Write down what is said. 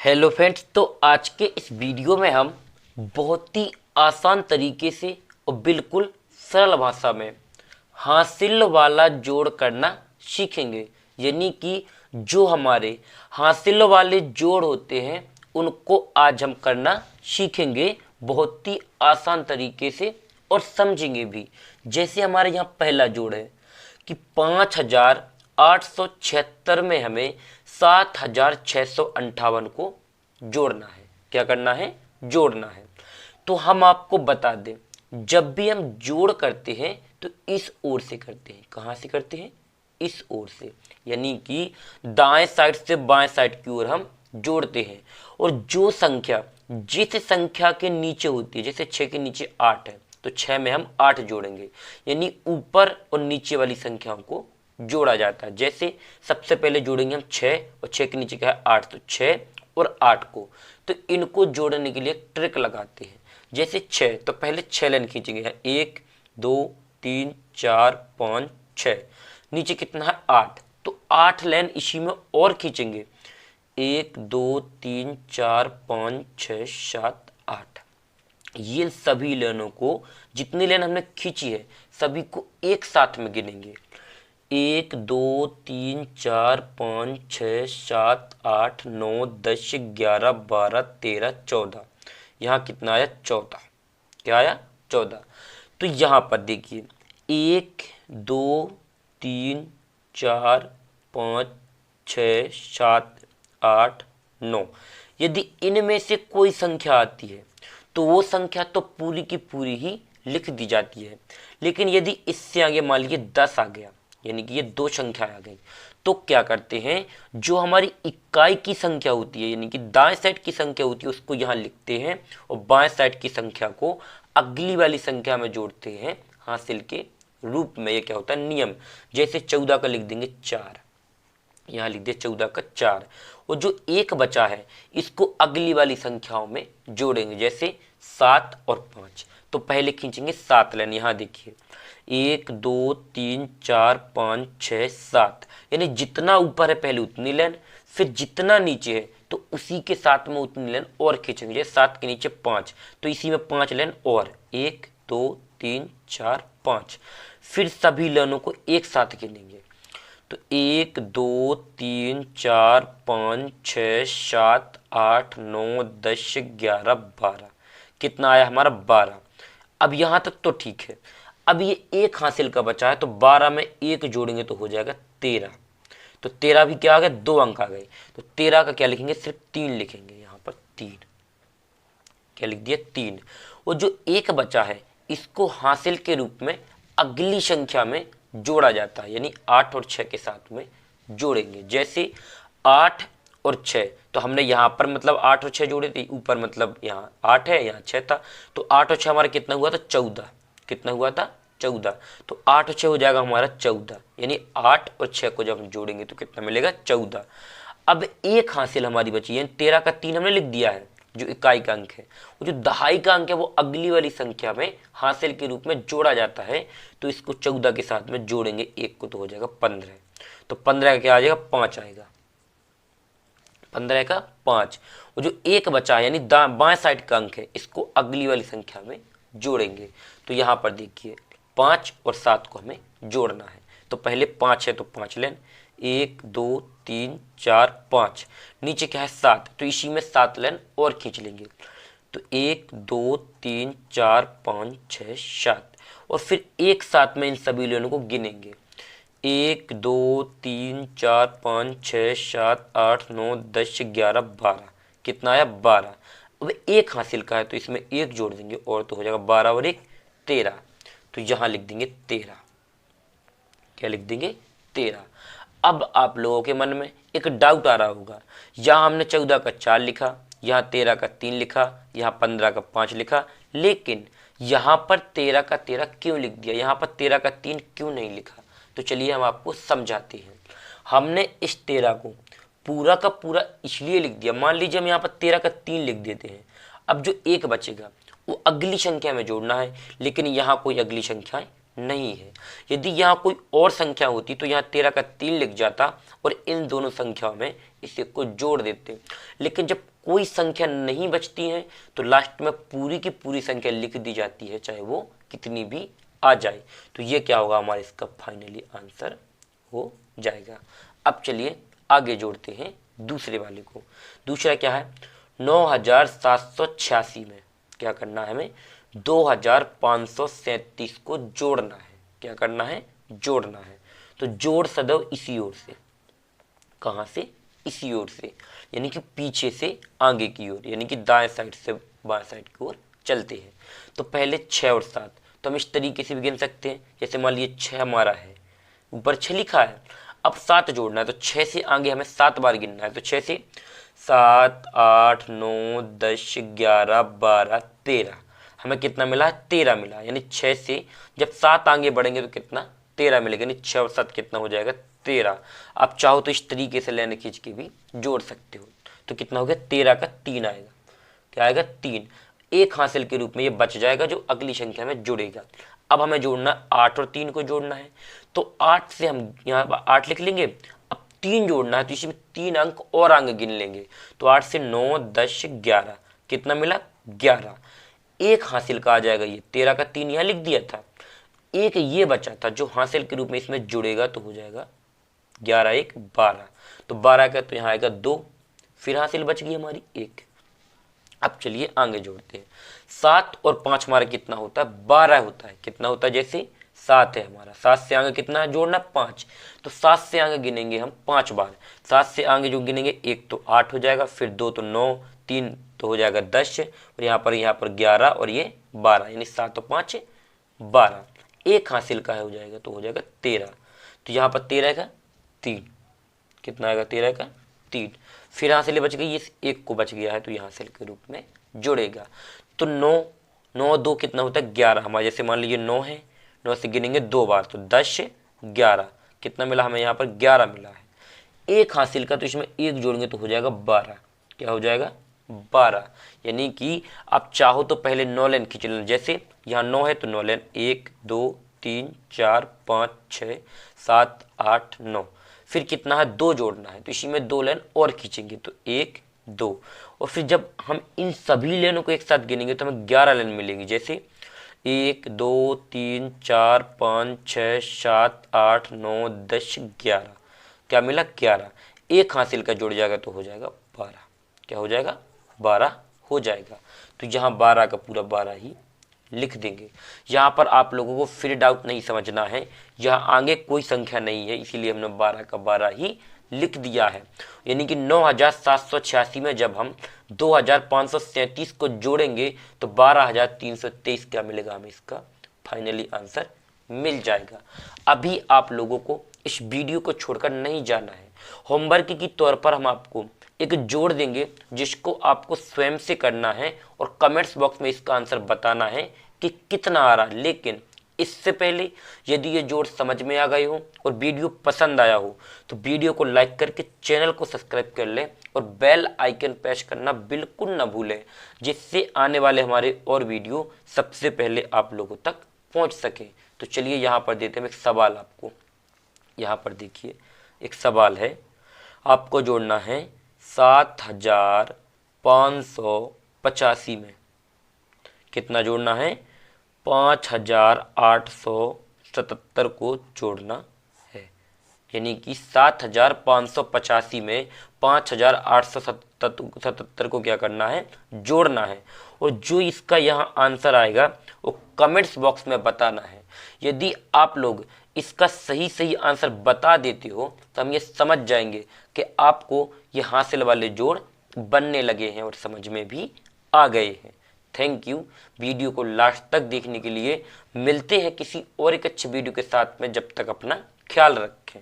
Hello friends, तो आज के इस वीडियो में हम बहुत ही आसान तरीके से और बिल्कुल सरल भाषा में हासिल वाला जोड़ करना सीखेंगे। यानी कि जो हमारे हासिल वाले जोड़ होते हैं उनको आज हम करना सीखेंगे बहुत ही आसान तरीके से और समझेंगे भी। जैसे हमारे यहाँ पहला जोड़ है कि 5876 में हमें 7658 को जोड़ना है। क्या करना है? जोड़ना है। तो हम आपको बता दें, जब भी हम जोड़ करते हैं तो इस ओर से करते हैं। कहाँ से करते हैं? इस ओर से, यानी कि दाएं साइड से बाएं साइड की ओर हम जोड़ते हैं। और जो संख्या जिस संख्या के नीचे होती है, जैसे 6 के नीचे 8 है तो 6 में हम 8 जोड़ेंगे, यानी ऊपर और नीचे वाली संख्याओं को जोड़ा जाता है। जैसे सबसे पहले जोड़ेंगे हम 6 और 6 के नीचे क्या है? 8, तो 6 और 8 को, तो इनको जोड़ने के लिए एक ट्रिक लगाते हैं। जैसे 6 तो पहले 6 लाइन खींचेंगे, 1 2 3 4 5 6। नीचे कितना है? 8, तो 8 लाइन इसी में और खींचेंगे, 1 2 3 4 5 6 7 8। ये सभी लाइनों को, जितनी लाइन हमने खींची है सभी को एक साथ में गिनेंगे। 1 2 3 4 5 6 7 8 9 10 11 12 13 14। यहाँ कितना आया? 14। क्या आया? 14। तो यहाँ पर देखिए 1 2 3 4 5 6 7 8 9। यदि इनमें से कोई संख्या आती है तो वो संख्या तो पूरी की पूरी ही लिख दी जाती है। लेकिन यदि इससे आगे मान लीजिए 10 आ गया, यानी कि ये दो संख्या आ गई, तो क्या करते हैं, जो हमारी इकाई की संख्या होती है यानी कि दाएं साइड की संख्या होती है उसको यहाँ लिखते हैं और बाएं साइड की संख्या को अगली वाली संख्या में जोड़ते हैं हासिल के रूप में। ये क्या होता है? नियम। जैसे 14 का लिख देंगे 4, यहाँ लिख दिया 14 का 4, और जो एक बचा है इसको अगली वाली संख्याओं में जोड़ेंगे। जैसे 7 और 5, तो पहले खींचेंगे 7 लाइन, यहाँ देखिए 1 2 3 4 5 6 7, यानी जितना ऊपर है पहले उतनी लाइन, फिर जितना नीचे है तो उसी के साथ में उतनी लाइन और खींचेंगे। जैसे 7 के नीचे 5, तो इसी में 5 लाइन और, 1 2 3 4 5। फिर सभी लाइनों को एक साथ गिनेंगे, तो 1 2 3 4 5 6 7 8 9 10 11 12। कितना आया हमारा? 12। अब यहाँ तक तो ठीक है। अब ये एक हासिल का बचा है, तो 12 में एक जोड़ेंगे तो हो जाएगा 13। तो 13 भी क्या आ गया? 2 अंक आ गए। तो 13 का क्या लिखेंगे? सिर्फ 3 लिखेंगे, यहाँ पर 3। क्या लिख दिया? 3। और जो एक बचा है इसको हासिल के रूप में अगली संख्या में जोड़ा जाता है, यानी 8 और 6 के साथ में जोड़ेंगे। जैसे 8 और 6, तो हमने यहाँ पर मतलब 8 और 6 जोड़े थे, ऊपर मतलब यहाँ 8 है यहाँ 6 था, तो 8 और 6 हमारा कितना हुआ था? 14। कितना हुआ था? 14। तो 8 और 6 हो जाएगा हमारा 14, यानी 8 और 6 को जब हम जोड़ेंगे तो कितना मिलेगा? 14। अब एक हासिल हमारी बची है, 13 का 3 हमने लिख दिया है जो इकाई का अंक है। वो जो दहाई का अंक है वो अगली वाली संख्या में हासिल के रूप में जोड़ा जाता है, तो इसको 14 के साथ में जोड़ेंगे एक को, तो हो जाएगा 15। तो 15 का क्या आ जाएगा? 5 आएगा। 15 का 5। और जो एक बचा है यानी बाएं साइड का अंक है इसको अगली वाली संख्या में जोड़ेंगे। तो यहाँ पर देखिए 5 और 7 को हमें जोड़ना है। तो पहले 5 है तो 5 लें, 1 2 3 4 5। नीचे क्या है? 7, तो इसी में 7 लाइन और खींच लेंगे, तो 1 2 3 4 5 6 7। और फिर एक साथ में इन सभी लाइनों को गिनेंगे, 1 2 3 4 5 6 7 8 9 10 11 12। कितना आया? 12। अब एक हासिल का है तो इसमें एक जोड़ देंगे और, तो हो जाएगा 12 और 1 13। तो यहाँ लिख देंगे 13। क्या लिख देंगे? 13। अब आप लोगों के मन में एक डाउट आ रहा होगा, यहाँ हमने 14 का 4 लिखा, यहाँ 13 का 3 लिखा, यहाँ 15 का 5 लिखा, लेकिन यहाँ पर 13 का 13 क्यों लिख दिया, यहाँ पर 13 का 3 क्यों नहीं लिखा? तो चलिए हम आपको समझाते हैं। हमने इस 13 को पूरा का पूरा इसलिए लिख दिया, मान लीजिए हम यहाँ पर 13 का 3 लिख देते हैं, अब जो एक बचेगा वो अगली संख्या में जोड़ना है, लेकिन यहाँ कोई अगली संख्याएं नहीं है। यदि यहाँ कोई और संख्या होती तो यहाँ 13 का 3 लिख जाता और इन दोनों संख्याओं में इसे को जोड़ देते, लेकिन जब कोई संख्या नहीं बचती है तो लास्ट में पूरी की पूरी संख्या लिख दी जाती है, चाहे वो कितनी भी आ जाए। तो ये क्या होगा, हमारा इसका फाइनली आंसर हो जाएगा। अब चलिए आगे जोड़ते हैं दूसरे वाले को। दूसरा क्या है, 9786 में क्या करना है, हमें 2537 को जोड़ना है। क्या करना है, जोड़ना है। तो जोड़ सदैव इसी ओर से, कहां से, इसी ओर से, यानी कि पीछे से आगे की ओर, यानी कि दाएं साइड से बाएं साइड की ओर चलते हैं। तो पहले 6 और 7, तो हम इस तरीके से भी गिन सकते हैं। जैसे मान लीजिए 6 हमारा है, ऊपर 6 लिखा है, अब 7 जोड़ना है, तो 6 से आगे हमें 7 बार गिनना है। तो 6 से 7, 8, 9, 10, 11, 12, 13, हमें कितना मिला, 13 मिला। यानी 6 से जब 7 आगे बढ़ेंगे तो कितना, 13 मिलेगा। यानी 6 और 7 कितना हो जाएगा, 13। आप चाहो तो इस तरीके से लाइन खींच के भी जोड़ सकते हो। तो कितना हो गया, 13 का 3 आएगा। क्या आएगा, 3। एक हासिल के रूप में ये बच जाएगा जो अगली संख्या में जुड़ेगा। अब हमें जोड़ना 8 और 3 को जोड़ना है। तो 8 से हम यहाँ 8 लिख लेंगे। अब 3 जोड़ना है तो इसमें 3 अंक और आगे गिन लेंगे। तो 8 से 9, 10, 11, कितना मिला, 11। एक हासिल का आ जाएगा ये, 13 का 3 यहाँ लिख दिया था। एक ये बचा था जो हासिल के रूप में इसमें जुड़ेगा, तो हो जाएगा 11 1 12। तो 12 का तो यहाँ आएगा 2, फिर हासिल बच गई हमारी 1। अब चलिए आगे जोड़ते हैं। 7 और 5 हमारा कितना होता है, 12 होता है। कितना होता है, जैसे 7 है हमारा, 7 से आगे कितना जोड़ना, 5। तो 7 से आगे गिनेंगे हम 5 बार। 7 से आगे जो गिनेंगे, 1 तो 8 हो जाएगा, फिर 2 तो 9, 3 तो हो जाएगा 10, और यहाँ पर 11 और ये 12, यानी 7 और 5 12। एक हासिल का हो जाएगा तो हो जाएगा 13। तो यहाँ पर 13 का 3, कितना आएगा, 13 का 3। फिर हासिल बच गई, इस 1 को बच गया है तो यहाँ हासिल के रूप में जोड़ेगा। तो 9 9 2 कितना होता है, 11 हमारा। जैसे मान लीजिए 9 है, 9 से गिनेंगे 2 बार, तो 10 11, कितना मिला हमें, यहाँ पर 11 मिला है। एक हासिल का, तो इसमें 1 जोड़ेंगे तो हो जाएगा 12। क्या हो जाएगा, 12। यानी कि आप चाहो तो पहले 9 लाइन खींच लेना। जैसे यहाँ 9 है तो 9 लाइन, 1 2 3 4 5 6 7 8 9। फिर कितना है, 2 जोड़ना है, तो इसी में 2 लाइन और खींचेंगे, तो 1 2। और फिर जब हम इन सभी लाइनों को एक साथ गिनेंगे तो हमें 11 लाइन मिलेंगी। जैसे 1 2 3 4 5 6 7 8 9 10 11, क्या मिला, 11। एक हासिल का जुड़ जाएगा तो हो जाएगा 12। क्या हो जाएगा, 12 हो जाएगा। तो यहाँ 12 का पूरा 12 ही लिख देंगे। यहाँ पर आप लोगों को फिर डाउट नहीं समझना है, यहाँ आगे कोई संख्या नहीं है, इसीलिए हमने 12 का 12 ही लिख दिया है। यानी कि 9786 में जब हम 2537 को जोड़ेंगे तो 12323 क्या मिलेगा, हमें इसका फाइनली आंसर मिल जाएगा। अभी आप लोगों को इस वीडियो को छोड़कर नहीं जाना है। होमवर्क के तौर पर हम आपको एक जोड़ देंगे जिसको आपको स्वयं से करना है और कमेंट्स बॉक्स में इसका आंसर बताना है कि कितना आ रहा। लेकिन इससे पहले यदि ये जोड़ समझ में आ गए हो और वीडियो पसंद आया हो तो वीडियो को लाइक करके चैनल को सब्सक्राइब कर लें और बेल आइकन प्रेस करना बिल्कुल ना भूलें, जिससे आने वाले हमारे और वीडियो सबसे पहले आप लोगों तक पहुंच सके। तो चलिए यहाँ पर देते हैं एक सवाल आपको। यहाँ पर देखिए एक सवाल है, आपको जोड़ना है 7585 में कितना जोड़ना है, 5877 को जोड़ना है। यानी कि 7585 में 5877 को क्या करना है, जोड़ना है। और जो इसका यहाँ आंसर आएगा वो कमेंट्स बॉक्स में बताना है। यदि आप लोग इसका सही सही आंसर बता देते हो तो हम ये समझ जाएंगे कि आपको ये हासिल वाले जोड़ बनने लगे हैं और समझ में भी आ गए हैं। थैंक यू वीडियो को लास्ट तक देखने के लिए। मिलते हैं किसी और एक अच्छे वीडियो के साथ में, जब तक अपना ख्याल रखें।